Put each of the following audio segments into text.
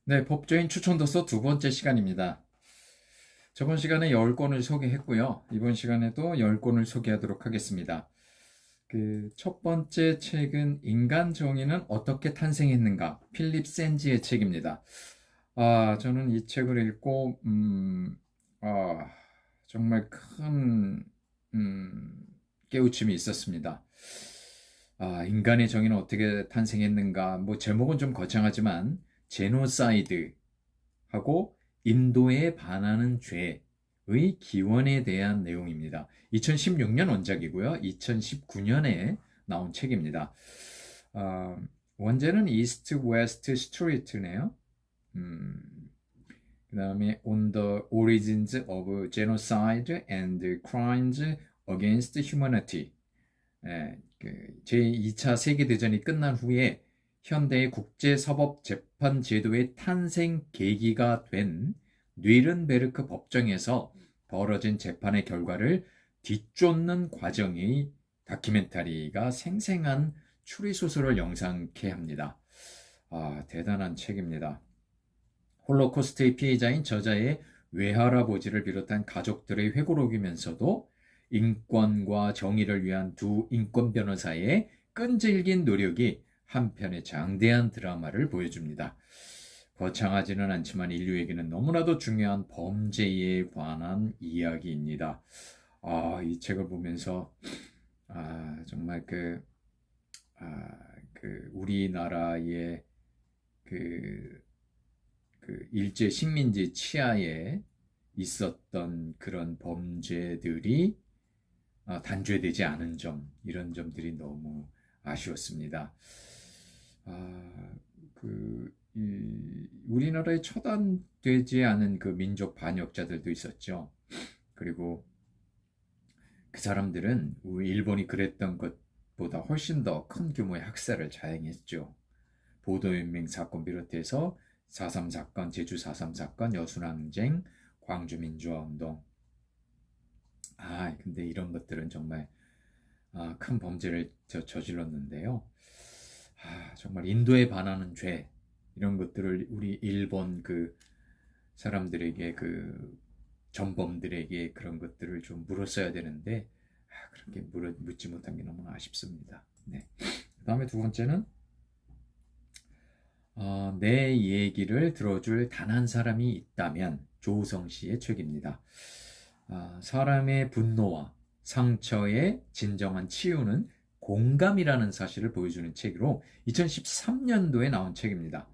네, 법조인 추천도서 두 번째 시간입니다. 저번 시간에 10권을 소개했고요. 이번 시간에도 10권을 소개하도록 하겠습니다. 첫 번째 책은 인간 정의는 어떻게 탄생했는가? 필립 센지의 책입니다. 저는 이 책을 읽고, 정말 큰, 깨우침이 있었습니다. 인간의 정의는 어떻게 탄생했는가? 뭐, 제목은 좀 거창하지만, 제노사이드, 하고 인도에 반하는 죄의 기원에 대한 내용입니다. 2016년 원작이고요. 2019년에 나온 책입니다. 원제는 이스트 웨스트 스트리트네요. 그 다음에 On the Origins of Genocide and Crimes Against Humanity. 제2차 세계대전이 끝난 후에 현대의 국제사법재판 제도의 탄생 계기가 된 뉘른베르크 법정에서 벌어진 재판의 결과를 뒤쫓는 과정의 다큐멘터리가 생생한 추리소설을 영상케 합니다. 대단한 책입니다. 홀로코스트의 피해자인 저자의 외할아버지를 비롯한 가족들의 회고록이면서도 인권과 정의를 위한 두 인권 변호사의 끈질긴 노력이 한편의 장대한 드라마를 보여줍니다. 거창하지는 않지만 인류에게는 너무나도 중요한 범죄에 관한 이야기입니다. 이 책을 보면서 정말 우리나라의 일제 식민지 치하에 있었던 그런 범죄들이 단죄되지 않은 점, 이런 점들이 너무 아쉬웠습니다. 우리나라에 처단되지 않은 그 민족 반역자들도 있었죠. 그리고 그 사람들은 일본이 그랬던 것보다 훨씬 더 큰 규모의 학살을 자행했죠. 보도연맹 사건 비롯해서 4.3 사건, 제주 4.3 사건, 여순항쟁, 광주민주화운동. 근데 이런 것들은 정말 큰 범죄를 저질렀는데요. 정말 인도에 반하는 죄, 이런 것들을 우리 일본 사람들에게, 전범들에게 그런 것들을 좀 물었어야 되는데 그렇게 묻지 못한 게 너무 아쉽습니다. 네. 그 다음에 두 번째는 내 얘기를 들어줄 단 한 사람이 있다면, 조우성 씨의 책입니다. 사람의 분노와 상처의 진정한 치유는 공감이라는 사실을 보여주는 책으로 2013년도에 나온 책입니다.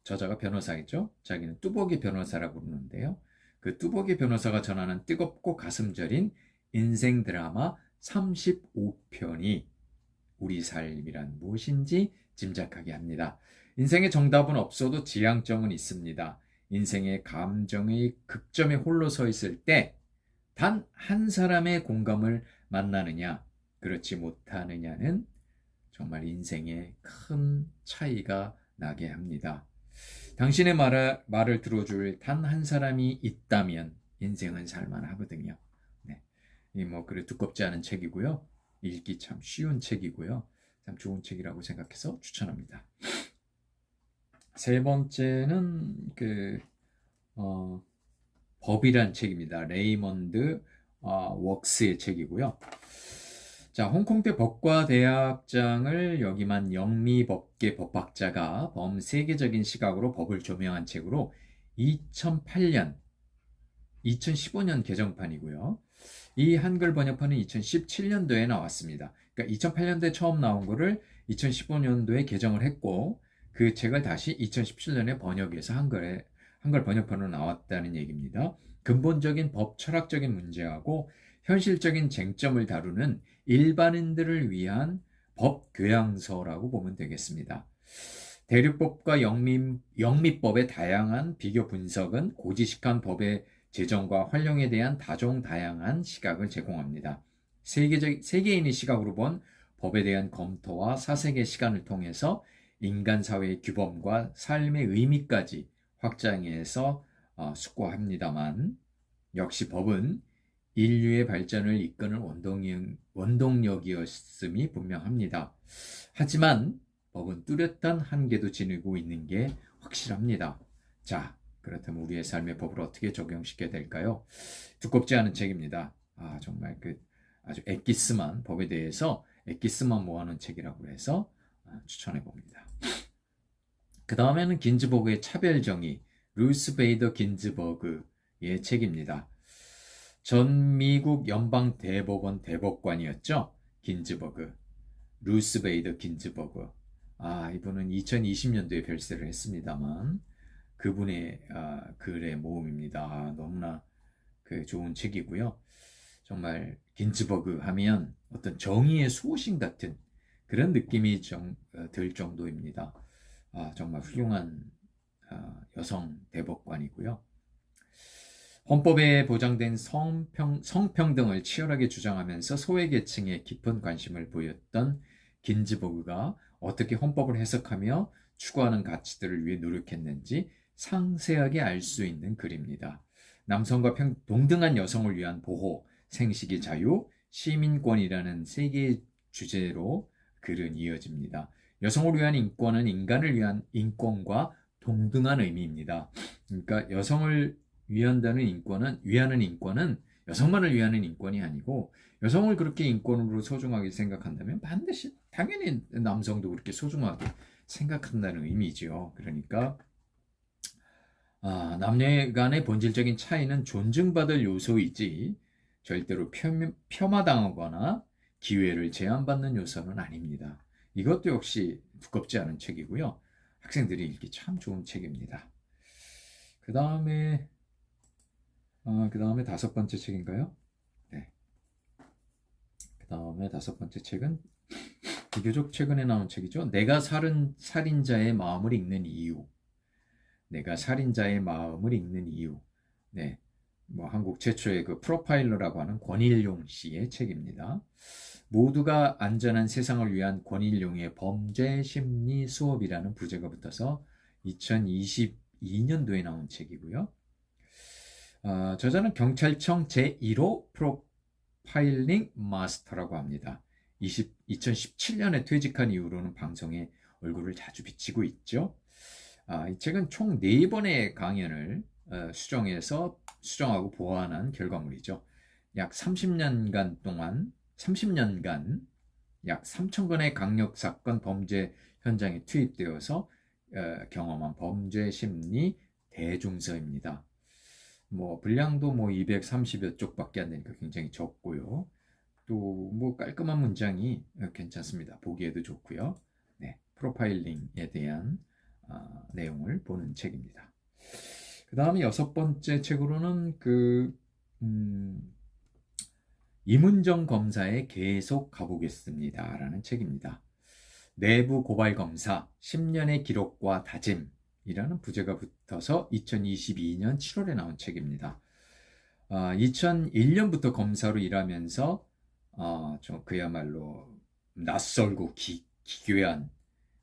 저자가 변호사겠죠? 자기는 뚜벅이 변호사라고 부르는데요. 그 뚜벅이 변호사가 전하는 뜨겁고 가슴 저린 인생 드라마 35편이 우리 삶이란 무엇인지 짐작하게 합니다. 인생의 정답은 없어도 지향점은 있습니다. 인생의 감정의 극점에 홀로 서 있을 때 단 한 사람의 공감을 만나느냐, 그렇지 못하느냐는 정말 인생에 큰 차이가 나게 합니다. 당신의 말을 들어줄 단 한 사람이 있다면 인생은 살만하거든요. 네. 그래 두껍지 않은 책이고요. 읽기 참 쉬운 책이고요. 참 좋은 책이라고 생각해서 추천합니다. 세 번째는 법이란 책입니다. 레이먼드 웍스의 책이고요. 홍콩대 법과대학장을 역임한 영미법계 법학자가 범세계적인 시각으로 법을 조명한 책으로 2015년 개정판이고요. 이 한글 번역판은 2017년도에 나왔습니다. 그러니까 2008년도에 처음 나온 거를 2015년도에 개정을 했고, 그 책을 다시 2017년에 번역해서 한글 번역판으로 나왔다는 얘기입니다. 근본적인 법 철학적인 문제하고 현실적인 쟁점을 다루는 일반인들을 위한 법 교양서라고 보면 되겠습니다. 대륙법과 영미법의 다양한 비교 분석은 고지식한 법의 제정과 활용에 대한 다종다양한 시각을 제공합니다. 세계인의 시각으로 본 법에 대한 검토와 사색의 시간을 통해서 인간 사회의 규범과 삶의 의미까지 확장해서 숙고합니다만, 역시 법은 인류의 발전을 이끄는 원동력이었음이 분명합니다. 하지만 법은 뚜렷한 한계도 지니고 있는 게 확실합니다. 자, 그렇다면 우리의 삶의 법을 어떻게 적용시켜야 될까요? 두껍지 않은 책입니다. 정말 아주 엑기스만 법에 대해서 엑기스만 모아놓은 책이라고 해서 추천해 봅니다. 그 다음에는 긴즈버그의 차별정의, 루스 베이더 긴즈버그의 책입니다. 전 미국 연방대법원 대법관이었죠. 긴즈버그, 루스 베이더 긴즈버그. 이분은 2020년도에 별세를 했습니다만 그분의 글의 모음입니다. 너무나 좋은 책이고요. 정말 긴즈버그 하면 어떤 정의의 수호신 같은 그런 느낌이 들 정도입니다. 정말 훌륭한 여성 대법관이고요. 헌법에 보장된 성평등을 치열하게 주장하면서 소외계층에 깊은 관심을 보였던 긴즈버그가 어떻게 헌법을 해석하며 추구하는 가치들을 위해 노력했는지 상세하게 알 수 있는 글입니다. 남성과 동등한 여성을 위한 보호, 생식의 자유, 시민권이라는 세 개의 주제로 글은 이어집니다. 여성을 위한 인권은 인간을 위한 인권과 동등한 의미입니다. 그러니까 여성을 위하는 인권은 여성만을 위하는 인권이 아니고 여성을 그렇게 인권으로 소중하게 생각한다면 반드시 당연히 남성도 그렇게 소중하게 생각한다는 의미죠. 그러니까 남녀 간의 본질적인 차이는 존중받을 요소이지 절대로 폄하당하거나 기회를 제한받는 요소는 아닙니다. 이것도 역시 두껍지 않은 책이고요. 학생들이 읽기 참 좋은 책입니다. 그 다음에 다섯 번째 책인가요? 네. 그 다음에 다섯 번째 책은 비교적 최근에 나온 책이죠. 내가 살인자의 마음을 읽는 이유. 내가 살인자의 마음을 읽는 이유. 네. 한국 최초의 프로파일러라고 하는 권일용 씨의 책입니다. 모두가 안전한 세상을 위한 권일용의 범죄 심리 수업이라는 부제가 붙어서 2022년도에 나온 책이고요. 저자는 경찰청 제1호 프로파일링 마스터라고 합니다. 2017년에 퇴직한 이후로는 방송에 얼굴을 자주 비치고 있죠. 이 책은 총 4번의 강연을 수정하고 보완한 결과물이죠. 약 30년간 약 3,000건의 강력사건 범죄 현장에 투입되어서 경험한 범죄 심리 대중서입니다. 분량도 230여 쪽밖에 안 되니까 굉장히 적고요. 또 깔끔한 문장이 괜찮습니다. 보기에도 좋고요. 네, 프로파일링에 대한 내용을 보는 책입니다. 그 다음에 여섯 번째 책으로는 이문정 검사에 계속 가보겠습니다 라는 책입니다. 내부 고발 검사 10년의 기록과 다짐이라는 부제가 붙어서 2022년 7월에 나온 책입니다. 2001년부터 검사로 일하면서 그야말로 낯설고 기괴한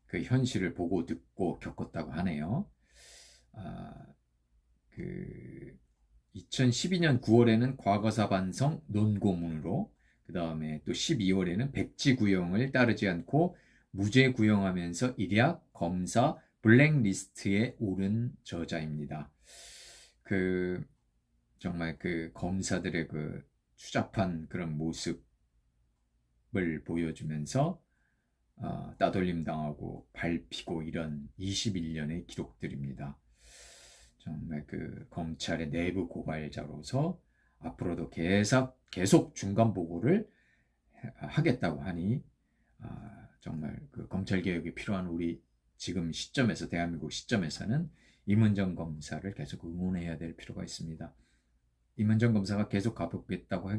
그 현실을 보고 듣고 겪었다고 하네요. 2012년 9월에는 과거사 반성 논고문으로, 그 다음에 또 12월에는 백지 구형을 따르지 않고 무죄 구형하면서 일약 검사 블랙리스트에 오른 저자입니다. 정말 검사들의 추잡한 그런 모습을 보여주면서 따돌림 당하고 밟히고 이런 21년의 기록들입니다. 정말 검찰의 내부 고발자로서 앞으로도 계속 중간 보고를 하겠다고 하니 정말 검찰 개혁이 필요한 우리 지금 시점에서, 대한민국 시점에서는 이문정 검사를 계속 응원해야 될 필요가 있습니다. 이문정 검사가 계속 가보겠다고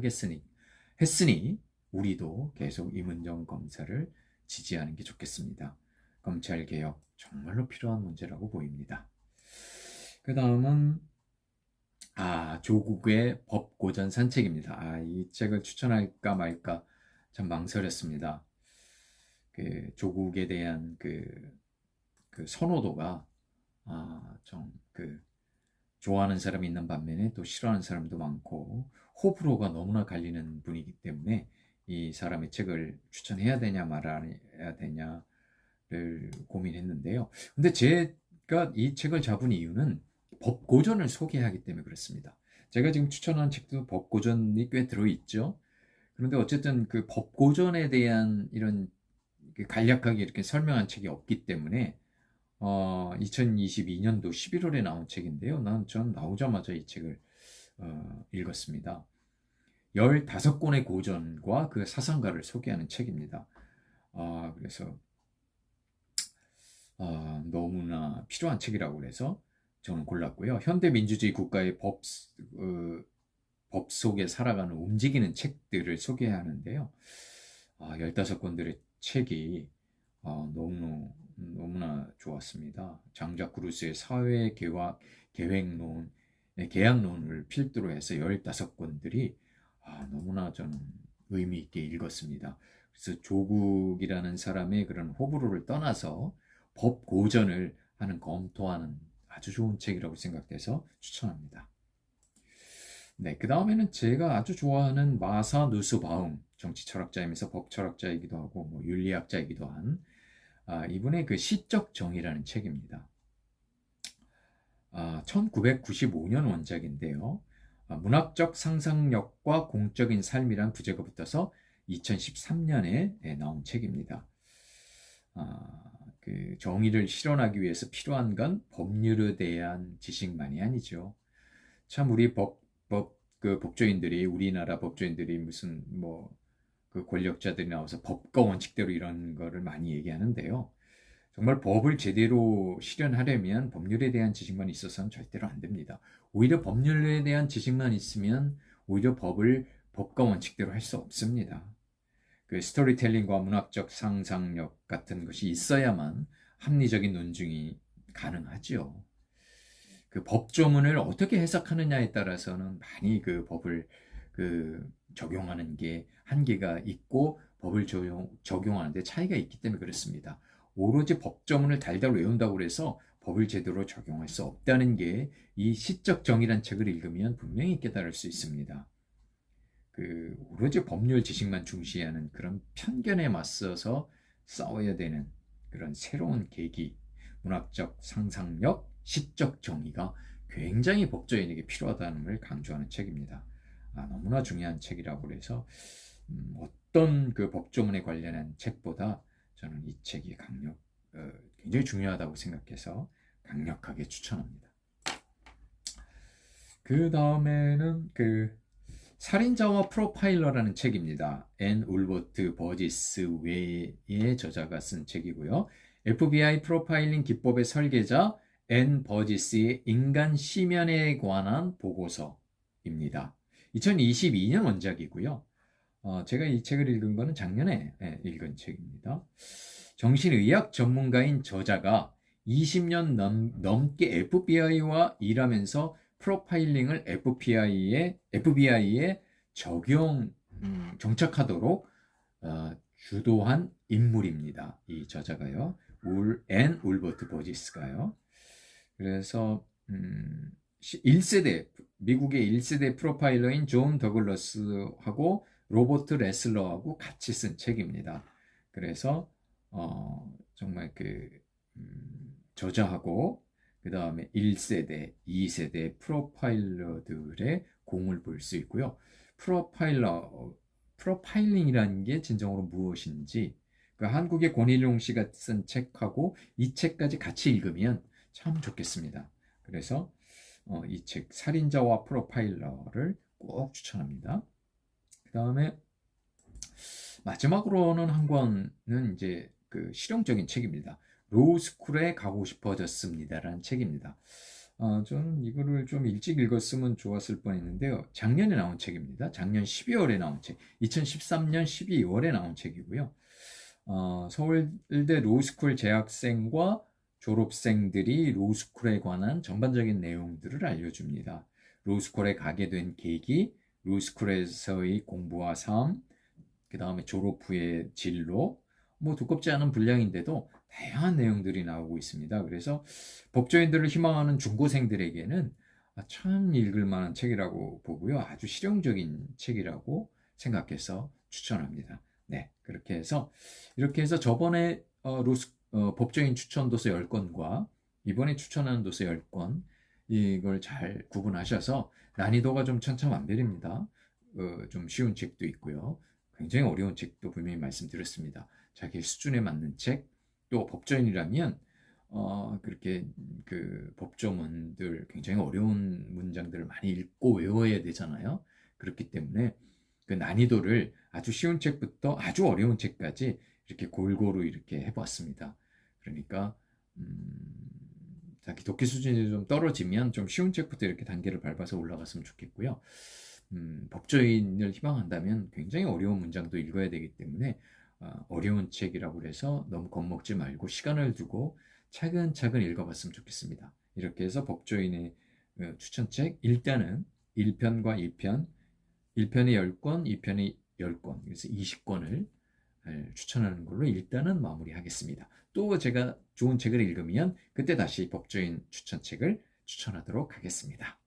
했으니 우리도 계속 이문정 검사를 지지하는 게 좋겠습니다. 검찰 개혁 정말로 필요한 문제라고 보입니다. 그 다음은 조국의 법고전 산책입니다. 이 책을 추천할까 말까 참 망설였습니다. 조국에 대한 선호도가 좋아하는 사람이 있는 반면에 또 싫어하는 사람도 많고 호불호가 너무나 갈리는 분이기 때문에 이 사람의 책을 추천해야 되냐 말아야 되냐 고민했는데요. 근데 제가 이 책을 잡은 이유는 법고전을 소개하기 때문에 그렇습니다. 제가 지금 추천한 책도 법고전이 꽤 들어있죠. 그런데 어쨌든 그 법고전에 대한 이런 간략하게 이렇게 설명한 책이 없기 때문에 2022년도 11월에 나온 책인데요. 전 나오자마자 이 책을 읽었습니다. 15권의 고전과 그 사상가를 소개하는 책입니다. 그래서 너무나 필요한 책이라고 해서 저는 골랐고요. 현대민주주의 국가의 법 속에 살아가는 움직이는 책들을 소개하는데요. 15권들의 책이 너무나 좋았습니다. 장작 그루스의 사회 계획론, 계약론을 필두로 해서 15권들이 너무나 저는 의미 있게 읽었습니다. 그래서 조국이라는 사람의 그런 호불호를 떠나서 법 고전을 검토하는 아주 좋은 책이라고 생각돼서 추천합니다. 네, 그 다음에는 제가 아주 좋아하는 마사 누스바움, 정치 철학자이면서 법 철학자이기도 하고 뭐 윤리학자이기도 한 이분의 그 시적 정의라는 책입니다. 1995년 원작인데요. 문학적 상상력과 공적인 삶이란 부제가 붙어서 2013년에 나온 책입니다. 그 정의를 실현하기 위해서 필요한 건 법률에 대한 지식만이 아니죠. 참 우리 법조인들이 우리나라 법조인들이 무슨 그 권력자들이 나와서 법과 원칙대로 이런 거를 많이 얘기하는데요. 정말 법을 제대로 실현하려면 법률에 대한 지식만 있어서는 절대로 안 됩니다. 오히려 법률에 대한 지식만 있으면 오히려 법과 원칙대로 할 수 없습니다. 그 스토리텔링과 문학적 상상력 같은 것이 있어야만 합리적인 논증이 가능하죠. 그 법조문을 어떻게 해석하느냐에 따라서는 많이 그 법을 적용하는 게 한계가 있고 법을 적용하는데 차이가 있기 때문에 그렇습니다. 오로지 법조문을 달달 외운다고 해서 법을 제대로 적용할 수 없다는 게 이 시적 정의란 책을 읽으면 분명히 깨달을 수 있습니다. 오로지 법률 지식만 중시하는 그런 편견에 맞서서 싸워야 되는 그런 새로운 계기, 문학적 상상력, 시적 정의가 굉장히 법조인에게 필요하다는 걸 강조하는 책입니다. 너무나 중요한 책이라고 해서 어떤 그 법조문에 관련한 책보다 저는 이 책이 굉장히 중요하다고 생각해서 강력하게 추천합니다. 그 다음에는 살인자와 프로파일러라는 책입니다. 앤 울버트 버지스 외의 저자가 쓴 책이고요. FBI 프로파일링 기법의 설계자 앤 버지스의 인간 심연에 관한 보고서입니다. 2022년 원작이고요. 제가 이 책을 읽은 거는 작년에 읽은 책입니다. 정신의학 전문가인 저자가 20년 넘게 FBI와 일하면서 프로파일링을 FBI에 정착하도록 주도한 인물입니다. 이 저자가요. 앤 울버트 버지스가요. 그래서 1세대 미국의 1세대 프로파일러인 존 더글러스하고 로버트 레슬러하고 같이 쓴 책입니다. 그래서 정말 저자하고 그 다음에 1세대, 2세대 프로파일러들의 공을 볼 수 있고요. 프로파일링이라는 게 진정으로 무엇인지 한국의 권일용 씨가 쓴 책하고 이 책까지 같이 읽으면 참 좋겠습니다. 그래서 이 책 살인자와 프로파일러를 꼭 추천합니다. 그 다음에 마지막으로는 한 권은 이제 실용적인 책입니다. 로스쿨에 가고 싶어졌습니다라는 책입니다. 저는 이거를 좀 일찍 읽었으면 좋았을 뻔했는데요. 작년에 나온 책입니다. 작년 12월에 나온 책, 2013년 12월에 나온 책이고요. 서울대 로스쿨 재학생과 졸업생들이 로스쿨에 관한 전반적인 내용들을 알려줍니다. 로스쿨에 가게 된 계기, 로스쿨에서의 공부와 삶, 그 다음에 졸업 후의 진로, 두껍지 않은 분량인데도 다양한 내용들이 나오고 있습니다. 그래서 법조인들을 희망하는 중고생들에게는 참 읽을 만한 책이라고 보고요. 아주 실용적인 책이라고 생각해서 추천합니다. 네, 이렇게 해서 저번에 법조인 추천도서 10권과 이번에 추천하는 도서 10권 이걸 잘 구분하셔서 난이도가 좀 천차만별입니다. 좀 쉬운 책도 있고요. 굉장히 어려운 책도 분명히 말씀드렸습니다. 자기 수준에 맞는 책, 또 법조인이라면 그렇게 그 법조문들 굉장히 어려운 문장들을 많이 읽고 외워야 되잖아요. 그렇기 때문에 그 난이도를 아주 쉬운 책부터 아주 어려운 책까지 이렇게 골고루 이렇게 해봤습니다. 그러니까 자기 독해 수준이 좀 떨어지면 좀 쉬운 책부터 이렇게 단계를 밟아서 올라갔으면 좋겠고요. 법조인을 희망한다면 굉장히 어려운 문장도 읽어야 되기 때문에 어려운 책이라고 해서 너무 겁먹지 말고 시간을 두고 차근차근 읽어봤으면 좋겠습니다. 이렇게 해서 법조인의 추천책 일단은 1편과 2편, 1편에 10권, 2편에 10권, 그래서 20권을 추천하는 걸로 일단은 마무리하겠습니다. 또 제가 좋은 책을 읽으면 그때 다시 법조인 추천책을 추천하도록 하겠습니다.